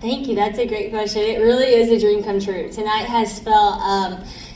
Thank you. That's a great question. It really is a dream come true. Tonight has felt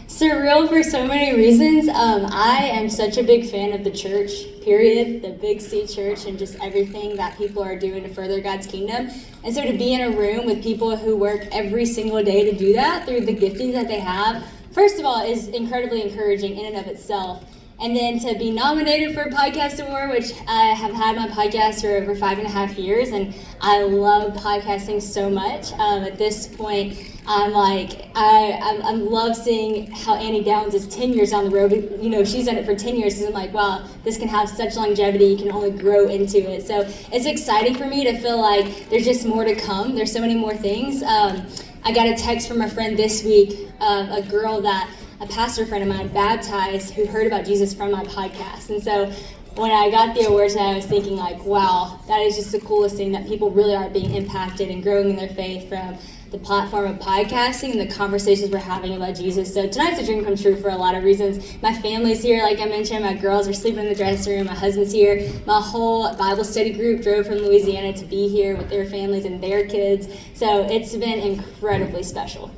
surreal for so many reasons. I am such a big fan of the church, period, the Big C church, and just everything that people are doing to further God's kingdom. And so to be in a room with people who work every single day to do that through the giftings that they have, first of all, is incredibly encouraging in and of itself. And then to be nominated for a podcast award, which I have had my podcast for over 5.5 years, and I love podcasting so much. At this point, I'm like, I love seeing how Annie Downs is 10 years down the road. You know, she's done it for 10 years, and I'm like, wow, this can have such longevity. You can only grow into it. So it's exciting for me to feel like there's just more to come. There's so many more things. I got a text from a friend this week, a girl that a pastor friend of mine baptized who heard about Jesus from my podcast. And so when I got the award tonight, I was thinking like, wow, that is just the coolest thing, that people really are being impacted and growing in their faith from the platform of podcasting and the conversations we're having about Jesus. So tonight's a dream come true for a lot of reasons. My family's here, like I mentioned. My girls are sleeping in the dressing room. My husband's here. My whole Bible study group drove from Louisiana to be here with their families and their kids. So it's been incredibly special.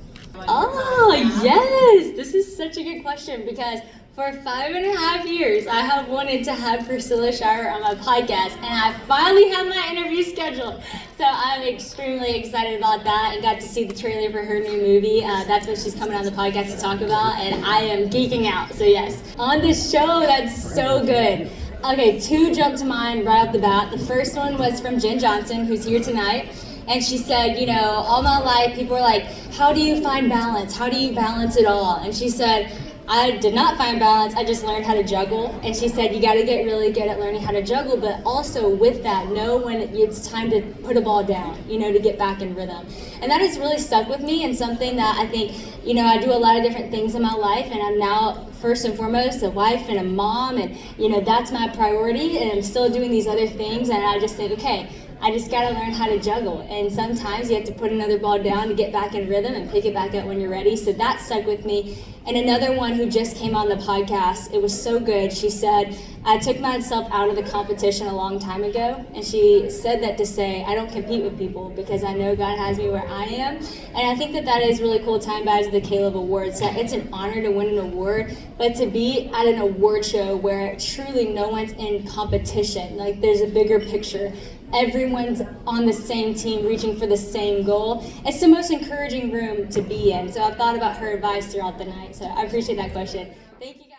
Oh, yes! This is such a good question because for 5.5 years, I have wanted to have Priscilla Shire on my podcast, and I finally have my interview scheduled. So I'm extremely excited about that and got to see the trailer for her new movie. That's what she's coming on the podcast to talk about, and I am geeking out. So yes, on this show, that's so good. Okay, 2 jumped to mind right off the bat. The first one was from Jen Johnson, who's here tonight. And she said, you know, all my life people were like, how do you find balance? How do you balance it all? And she said, I did not find balance. I just learned how to juggle. And she said, you got to get really good at learning how to juggle, but also with that, know when it's time to put a ball down, you know, to get back in rhythm. And that has really stuck with me, and something that I think, you know, I do a lot of different things in my life, and I'm now first and foremost a wife and a mom, and, you know, that's my priority, and I'm still doing these other things, and I just think, okay, I just got to learn how to juggle. And sometimes you have to put another ball down to get back in rhythm and pick it back up when you're ready. So that stuck with me. And another one who just came on the podcast, it was so good. She said, I took myself out of the competition a long time ago. And she said that to say, I don't compete with people because I know God has me where I am. And I think that that is really cool. Time back to the Caleb Awards. So it's an honor to win an award, but to be at an award show where truly no one's in competition, like there's a bigger picture. Everyone's on the same team, reaching for the same goal. It's the most encouraging room to be in. So I've thought about her advice throughout the night. So I appreciate that question. Thank you.